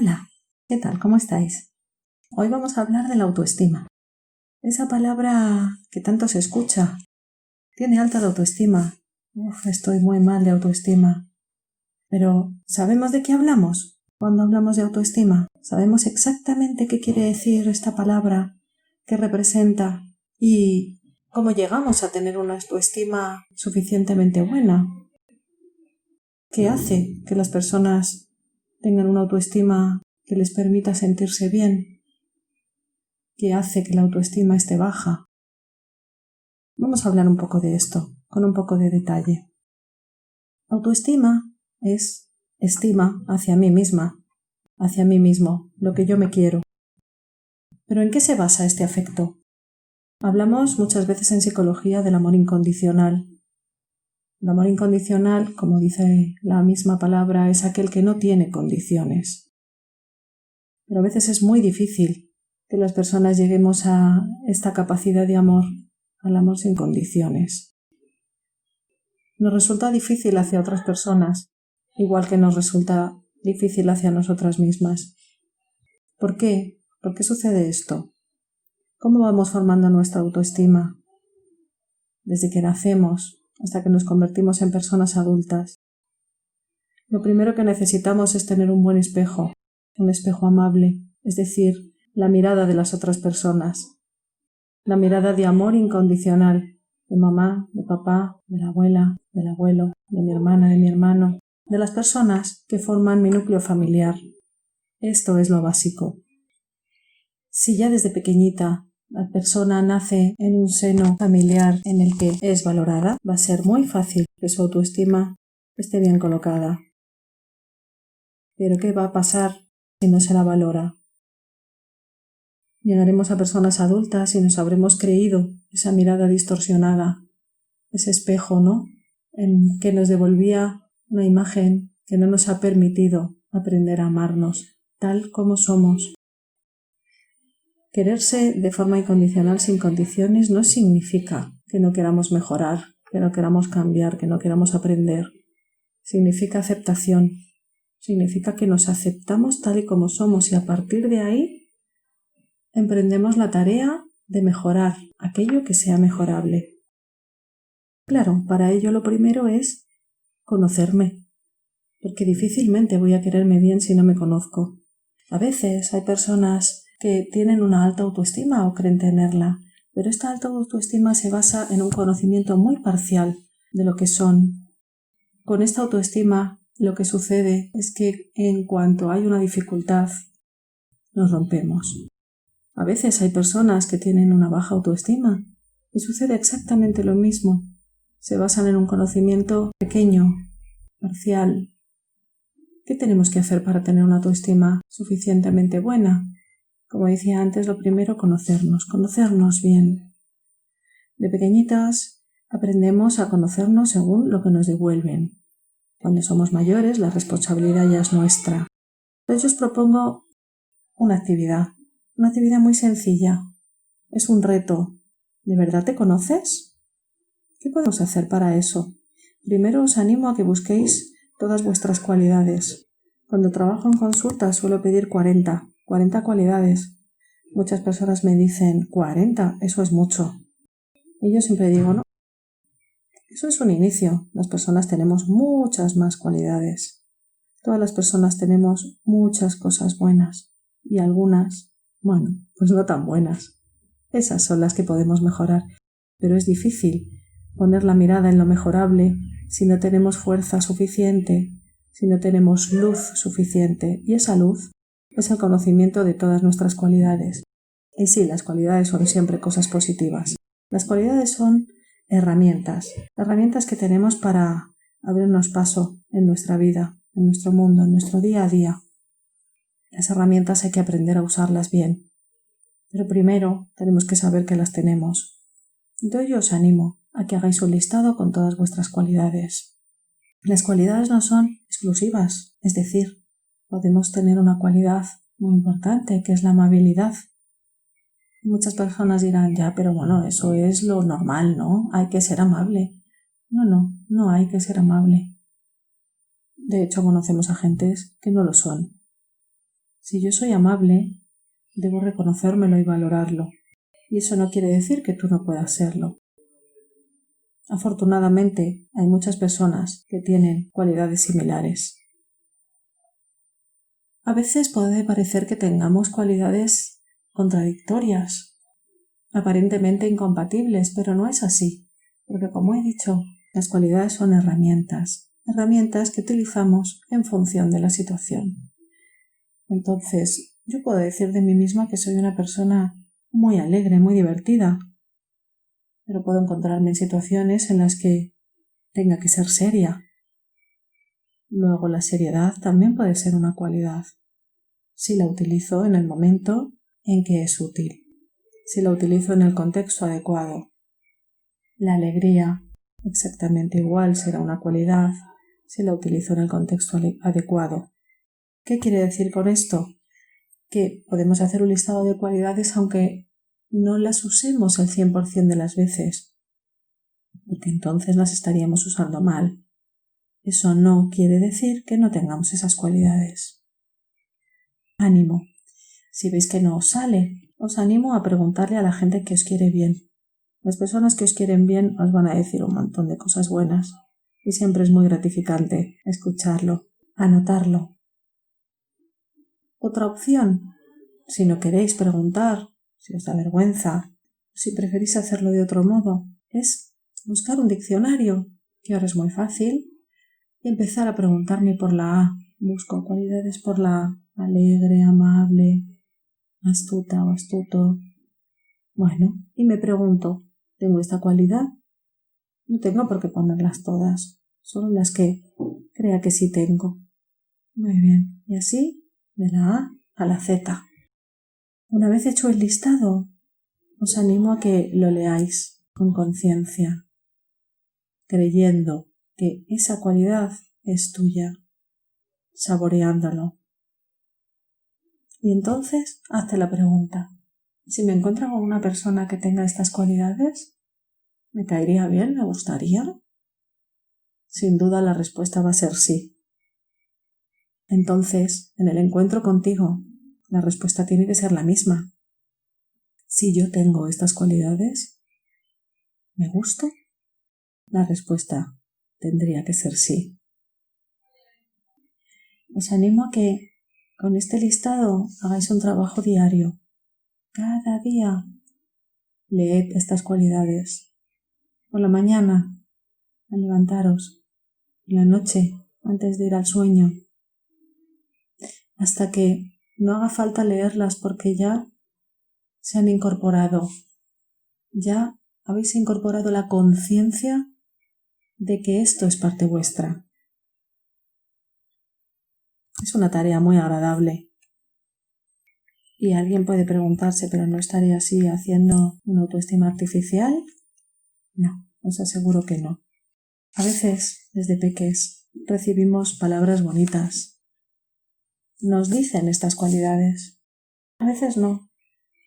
Hola, ¿qué tal? ¿Cómo estáis? Hoy vamos a hablar de la autoestima. Esa palabra que tanto se escucha. Tiene alta la autoestima. Estoy muy mal de autoestima. Pero, ¿sabemos de qué hablamos cuando hablamos de autoestima? ¿Sabemos exactamente qué quiere decir esta palabra, qué representa y cómo llegamos a tener una autoestima suficientemente buena? ¿Qué hace que las personas tengan una autoestima que les permita sentirse bien? ¿Qué hace que la autoestima esté baja? Vamos a hablar un poco de esto, con un poco de detalle. Autoestima es estima hacia mí misma, hacia mí mismo, lo que yo me quiero. ¿Pero en qué se basa este afecto? Hablamos muchas veces en psicología del amor incondicional. El amor incondicional, como dice la misma palabra, es aquel que no tiene condiciones. Pero a veces es muy difícil que las personas lleguemos a esta capacidad de amor, al amor sin condiciones. Nos resulta difícil hacia otras personas, igual que nos resulta difícil hacia nosotras mismas. ¿Por qué? ¿Por qué sucede esto? ¿Cómo vamos formando nuestra autoestima? Desde que nacemos hasta que nos convertimos en personas adultas. Lo primero que necesitamos es tener un buen espejo, un espejo amable, es decir, la mirada de las otras personas, la mirada de amor incondicional, de mamá, de papá, de la abuela, del abuelo, de mi hermana, de mi hermano, de las personas que forman mi núcleo familiar. Esto es lo básico. Si ya desde pequeñita la persona nace en un seno familiar en el que es valorada, va a ser muy fácil que su autoestima esté bien colocada. Pero ¿qué va a pasar si no se la valora? Llegaremos a personas adultas y nos habremos creído esa mirada distorsionada, ese espejo, ¿no?, en que nos devolvía una imagen que no nos ha permitido aprender a amarnos tal como somos. Quererse de forma incondicional, sin condiciones, no significa que no queramos mejorar, que no queramos cambiar, que no queramos aprender. Significa aceptación, significa que nos aceptamos tal y como somos y a partir de ahí emprendemos la tarea de mejorar aquello que sea mejorable. Claro, para ello lo primero es conocerme, porque difícilmente voy a quererme bien si no me conozco. A veces hay personas que tienen una alta autoestima o creen tenerla, pero esta alta autoestima se basa en un conocimiento muy parcial de lo que son. Con esta autoestima lo que sucede es que en cuanto hay una dificultad, nos rompemos. A veces hay personas que tienen una baja autoestima y sucede exactamente lo mismo. Se basan en un conocimiento pequeño, parcial. ¿Qué tenemos que hacer para tener una autoestima suficientemente buena? Como decía antes, lo primero, conocernos bien. De pequeñitas aprendemos a conocernos según lo que nos devuelven. Cuando somos mayores, la responsabilidad ya es nuestra. Entonces yo os propongo una actividad muy sencilla. Es un reto. ¿De verdad te conoces? ¿Qué podemos hacer para eso? Primero os animo a que busquéis todas vuestras cualidades. Cuando trabajo en consulta suelo pedir 40 cualidades. Muchas personas me dicen, 40, eso es mucho. Y yo siempre digo, no, eso es un inicio. Las personas tenemos muchas más cualidades. Todas las personas tenemos muchas cosas buenas y algunas, bueno, pues no tan buenas. Esas son las que podemos mejorar. Pero es difícil poner la mirada en lo mejorable si no tenemos fuerza suficiente, si no tenemos luz suficiente. Y esa luz es el conocimiento de todas nuestras cualidades. Y sí, las cualidades son siempre cosas positivas. Las cualidades son herramientas que tenemos para abrirnos paso en nuestra vida, en nuestro mundo, en nuestro día a día. Las herramientas hay que aprender a usarlas bien. Pero primero tenemos que saber que las tenemos. Entonces yo os animo a que hagáis un listado con todas vuestras cualidades. Las cualidades no son exclusivas, es decir, podemos tener una cualidad muy importante que es la amabilidad. Muchas personas dirán, ya, pero bueno, eso es lo normal, ¿no? Hay que ser amable. No hay que ser amable. De hecho, conocemos a gentes que no lo son. Si yo soy amable, debo reconocérmelo y valorarlo. Y eso no quiere decir que tú no puedas serlo. Afortunadamente, hay muchas personas que tienen cualidades similares. A veces puede parecer que tengamos cualidades contradictorias, aparentemente incompatibles, pero no es así, porque como he dicho, las cualidades son herramientas que utilizamos en función de la situación. Entonces, yo puedo decir de mí misma que soy una persona muy alegre, muy divertida, pero puedo encontrarme en situaciones en las que tenga que ser seria. Luego, la seriedad también puede ser una cualidad, si la utilizo en el momento en que es útil, si la utilizo en el contexto adecuado. La alegría, exactamente igual, será una cualidad si la utilizo en el contexto adecuado. ¿Qué quiere decir con esto? Que podemos hacer un listado de cualidades aunque no las usemos el 100% de las veces, porque entonces las estaríamos usando mal. Eso no quiere decir que no tengamos esas cualidades. Ánimo. Si veis que no os sale, os animo a preguntarle a la gente que os quiere bien. Las personas que os quieren bien os van a decir un montón de cosas buenas y siempre es muy gratificante escucharlo, anotarlo. Otra opción, si no queréis preguntar, si os da vergüenza, si preferís hacerlo de otro modo, es buscar un diccionario, que ahora es muy fácil, y empezar a preguntarme por la A. Busco cualidades por la A: alegre, amable, astuta o astuto. Bueno, y me pregunto, ¿tengo esta cualidad? No tengo por qué ponerlas todas, solo las que crea que sí tengo. Muy bien, y así de la A a la Z. Una vez hecho el listado, os animo a que lo leáis con conciencia, creyendo que esa cualidad es tuya, saboreándolo. Y entonces hazte la pregunta: si me encuentro con una persona que tenga estas cualidades, ¿me caería bien? ¿Me gustaría? Sin duda la respuesta va a ser sí. Entonces, en el encuentro contigo, la respuesta tiene que ser la misma. Si yo tengo estas cualidades, ¿me gusto? La respuesta tendría que ser sí. Os animo a que con este listado hagáis un trabajo diario. Cada día leed estas cualidades. Por la mañana, al levantaros. Por la noche, antes de ir al sueño. Hasta que no haga falta leerlas porque ya se han incorporado. Ya habéis incorporado la conciencia de que esto es parte vuestra. Es una tarea muy agradable. Y alguien puede preguntarse, ¿pero no estaré así haciendo una autoestima artificial? No, os aseguro que no. A veces, desde peques, recibimos palabras bonitas. Nos dicen estas cualidades. A veces no.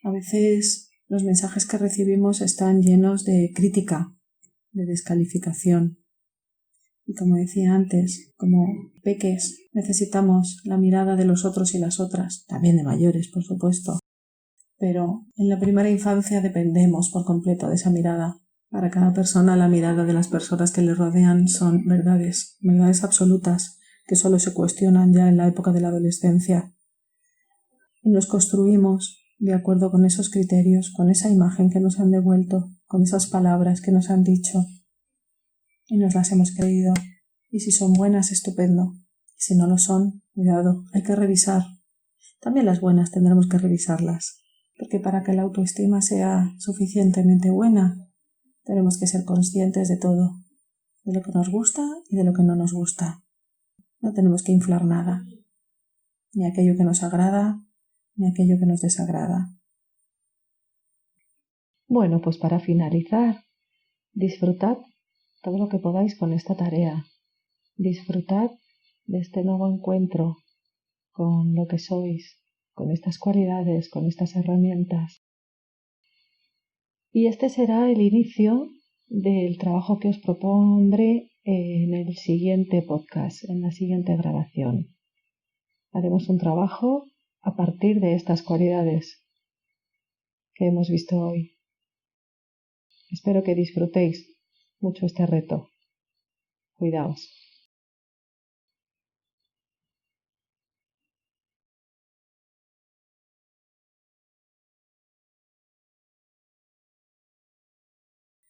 A veces los mensajes que recibimos están llenos de crítica, de descalificación. Y como decía antes, como peques necesitamos la mirada de los otros y las otras, también de mayores, por supuesto. Pero en la primera infancia dependemos por completo de esa mirada. Para cada persona la mirada de las personas que le rodean son verdades absolutas que solo se cuestionan ya en la época de la adolescencia. Y nos construimos de acuerdo con esos criterios, con esa imagen que nos han devuelto, con esas palabras que nos han dicho. Y nos las hemos creído. Y si son buenas, estupendo. Y si no lo son, cuidado, hay que revisar. También las buenas tendremos que revisarlas, porque para que la autoestima sea suficientemente buena, tenemos que ser conscientes de todo, de lo que nos gusta y de lo que no nos gusta. No tenemos que inflar nada, ni aquello que nos agrada, ni aquello que nos desagrada. Bueno, pues para finalizar, disfrutad todo lo que podáis con esta tarea. Disfrutad de este nuevo encuentro con lo que sois, con estas cualidades, con estas herramientas. Y este será el inicio del trabajo que os propondré en el siguiente podcast, en la siguiente grabación. Haremos un trabajo a partir de estas cualidades que hemos visto hoy. Espero que disfrutéis mucho este reto. Cuidaos.